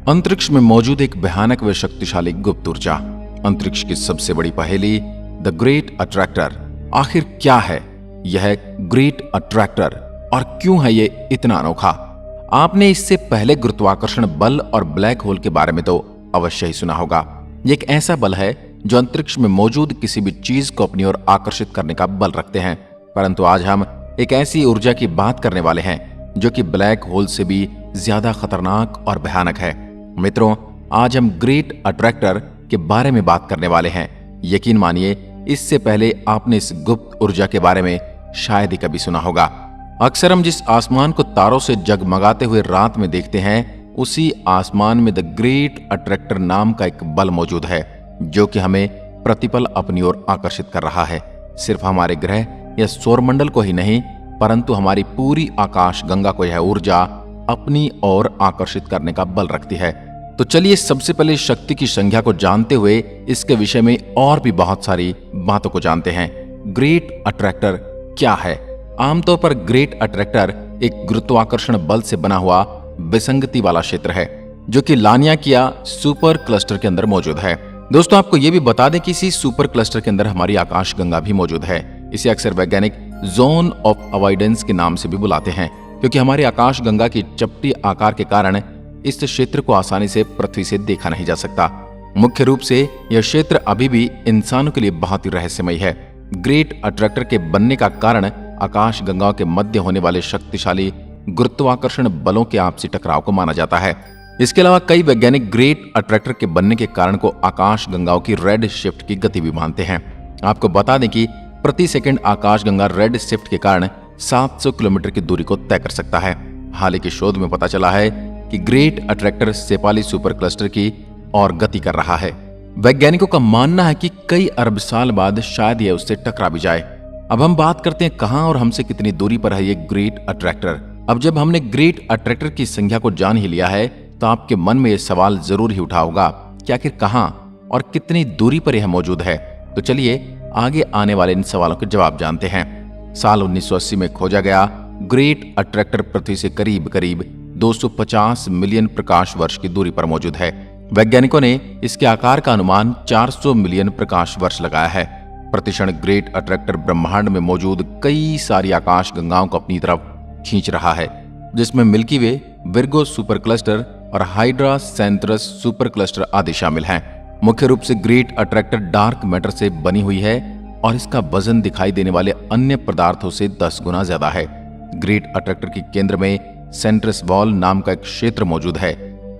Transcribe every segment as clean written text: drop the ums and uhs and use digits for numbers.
अंतरिक्ष में मौजूद एक भयानक व शक्तिशाली गुप्त ऊर्जा। अंतरिक्ष की सबसे बड़ी पहेली द ग्रेट अट्रैक्टर। आखिर क्या है यह ग्रेट अट्रैक्टर और क्यों है ये इतना अनोखा? आपने इससे पहले गुरुत्वाकर्षण बल और ब्लैक होल के बारे में तो अवश्य ही सुना होगा। ये एक ऐसा बल है जो अंतरिक्ष में मौजूद किसी भी चीज को अपनी ओर आकर्षित करने का बल रखते हैं। परंतु आज हम एक ऐसी ऊर्जा की बात करने वाले हैं जो कि ब्लैक होल से भी ज्यादा खतरनाक और भयानक है। मित्रों, आज हम ग्रेट अट्रैक्टर के बारे में बात करने वाले हैं। यकीन मानिए, इससे पहले आपने इस गुप्त ऊर्जा के बारे में शायद ही कभी सुना होगा। अक्सर हम जिस आसमान को तारों से जगमगाते हुए रात में देखते हैं, उसी आसमान में द ग्रेट अट्रैक्टर नाम का एक बल मौजूद है जो कि हमें प्रतिपल अपनी ओर आकर्षित कर रहा है। सिर्फ हमारे ग्रह या सौरमंडल को ही नहीं, परंतु हमारी पूरी आकाश गंगा को यह ऊर्जा अपनी ओर आकर्षित करने का बल रखती है। तो चलिए सबसे पहले शक्ति की संख्या को जानते हुए इसके विषय में और भी बहुत सारी बातों को जानते हैं। ग्रेट अट्रैक्टर क्या है? आमतौर पर ग्रेट अट्रैक्टर एक गुरुत्वाकर्षण बल से बना हुआ विसंगति वाला क्षेत्र है जो कि लानियाकिया सुपर क्लस्टर के अंदर मौजूद है। दोस्तों, आपको यह भी बता दें कि इसी सुपर क्लस्टर के अंदर हमारी आकाश गंगा भी मौजूद है। इसे अक्सर वैज्ञानिक जोन ऑफ अवॉइडेंस के नाम से भी बुलाते हैं, क्योंकि हमारी आकाश गंगा की चपटी आकार के कारण इस क्षेत्र को आसानी से पृथ्वी से देखा नहीं जा सकता। मुख्य रूप से यह क्षेत्र अभी भी इंसानों के लिए बहुत ही रहस्यमय है। ग्रेट अट्रैक्टर के बनने का कारण आकाश गंगाओं के मध्य होने वाले शक्तिशाली गुरुत्वाकर्षण बलों के आपसी टकराव को माना जाता है। इसके अलावा कई वैज्ञानिक ग्रेट अट्रैक्टर के बनने के कारण को आकाश गंगाओं की रेड शिफ्ट की गति भी मानते हैं। आपको बता दें कि प्रति सेकंड आकाश गंगा रेड शिफ्ट के कारण 700 किलोमीटर की दूरी को तय कर सकता है। हाल ही के शोध में पता चला है कि ग्रेट अट्रैक्टर सेपाली सुपर क्लस्टर की और गति कर रहा है। वैज्ञानिकों का मानना है कि कई अरब साल बाद शायद यह उससे टकरा भी जाए। अब हम बात करते हैं कहां और हमसे कितनी दूरी पर है ये ग्रेट अट्रैक्टर। अब जब हमने ग्रेट अट्रैक्टर की संख्या को जान ही लिया है, तो आपके मन में यह सवाल जरूर ही उठा होगा कि आखिर कहां और कितनी दूरी पर यह मौजूद है। तो चलिए आगे आने वाले इन सवालों के जवाब जानते हैं। साल 1980 में खोजा गया ग्रेट अट्रैक्टर पृथ्वी से करीब करीब 250 मिलियन प्रकाश वर्ष की दूरी पर मौजूद है। वैज्ञानिकों ने इसके आकार का अनुमान 400 मिलियन प्रकाश वर्ष लगाया है। प्रतिक्षण ग्रेट अट्रैक्टर ब्रह्मांड में मौजूद कई सारी आकाश गंगाओं को अपनी तरफ खींच रहा है, जिसमें मिल्की वे, विर्गो सुपर क्लस्टर और हाइड्रा सेंट्रस सुपर क्लस्टर आदि शामिल हैं। मुख्य रूप से ग्रेट अट्रैक्टर डार्क मैटर से बनी हुई है और इसका वजन दिखाई देने वाले अन्य पदार्थों से 10 गुना ज्यादा है। ग्रेट अट्रैक्टर के केंद्र में सेंट्रस वॉल नाम का एक क्षेत्र मौजूद है।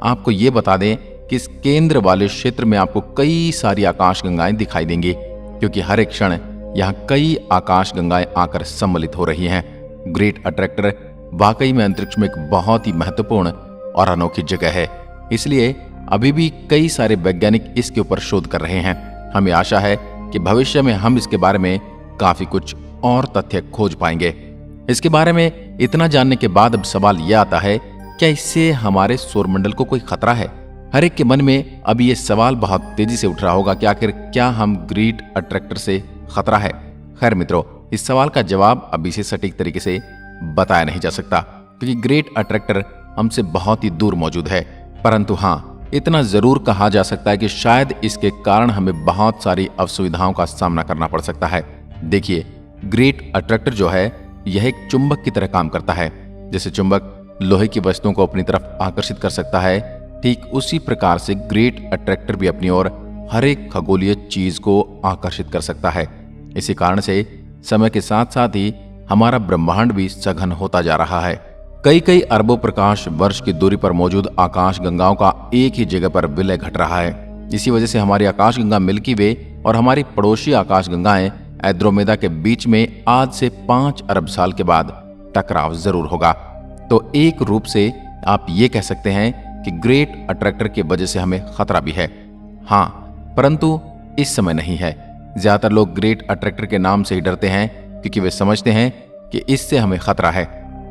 आपको ये बता दें कि इस केंद्र वाले क्षेत्र में आपको कई सारी आकाश गंगाएं दिखाई देंगी, क्योंकि हर एक क्षण यहाँ कई आकाश गंगाएं आकर सम्मिलित हो रही हैं। ग्रेट अट्रैक्टर वाकई में अंतरिक्ष में एक बहुत ही महत्वपूर्ण और अनोखी जगह है। इसलिए अभी भी कई सारे वैज्ञानिक इसके ऊपर शोध कर रहे हैं। हमें आशा है कि भविष्य में हम इसके बारे में काफी कुछ और तथ्य खोज पाएंगे। इसके बारे में इतना जानने के बाद अब सवाल यह आता है, क्या इससे हमारे सौरमंडल को कोई खतरा है? हर एक के मन में अभी ये सवाल बहुत तेजी से उठ रहा होगा कि आखिर क्या हम ग्रेट अट्रैक्टर से खतरा है? खैर मित्रों, इस सवाल का जवाब अभी से सटीक तरीके से बताया नहीं जा सकता, क्योंकि ग्रेट अट्रैक्टर हमसे बहुत ही दूर मौजूद है। परंतु हाँ, इतना जरूर कहा जा सकता है कि शायद इसके कारण हमें बहुत सारी असुविधाओं का सामना करना पड़ सकता है। देखिए, ग्रेट अट्रैक्टर जो है यह एक चुंबक की तरह काम करता है। जैसे चुंबक लोहे की वस्तुओं को अपनी तरफ आकर्षित कर सकता है, ठीक उसी प्रकार से ग्रेट अट्रैक्टर भी अपनी ओर हर एक खगोलीय चीज को आकर्षित कर सकता है। इसी कारण से समय के साथ साथ ही हमारा ब्रह्मांड भी सघन होता जा रहा है। कई अरबों प्रकाश वर्ष की दूरी पर मौजूद आकाश गंगाओं का एक ही जगह पर विलय घट रहा है। इसी वजह से हमारी आकाश गंगा मिल्की वे और हमारी पड़ोसी आकाश गंगाएं एंड्रोमेडा के बीच में आज से 5 अरब साल के बाद टकराव जरूर होगा। तो एक रूप से आप ये कह सकते हैं कि ग्रेट अट्रैक्टर की वजह से हमें खतरा भी है। हाँ, परंतु इस समय नहीं है। ज्यादातर लोग ग्रेट अट्रैक्टर के नाम से ही डरते हैं, क्योंकि वे समझते हैं कि इससे हमें खतरा है।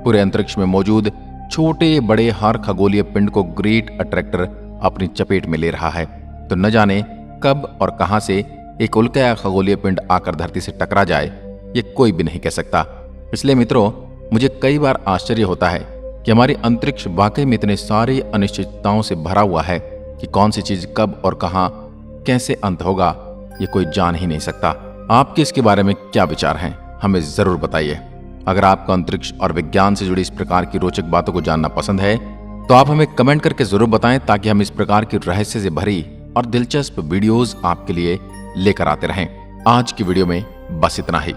पूरे अंतरिक्ष में मौजूद छोटे बड़े हर खगोलीय पिंड को ग्रेट अट्रैक्टर अपनी चपेट में ले रहा है। तो न जाने कब और कहां से एक उल्का खगोलीय पिंड आकर धरती से टकरा जाए, ये कोई भी नहीं कह सकता। इसलिए मित्रों, मुझे कई बार आश्चर्य होता है कि हमारी अंतरिक्ष वाकई में इतने सारी अनिश्चितताओं से भरा हुआ है कि कौन सी चीज कब और कहां कैसे अंत होगा ये कोई जान ही नहीं सकता। आपके इसके बारे में क्या विचार हैं, हमें जरूर बताइए। अगर आपको अंतरिक्ष और विज्ञान से जुड़ी इस प्रकार की रोचक बातों को जानना पसंद है तो आप हमें कमेंट करके जरूर बताएं, ताकि हम इस प्रकार की रहस्य से भरी और दिलचस्प वीडियोस आपके लिए लेकर आते रहें। आज की वीडियो में बस इतना ही।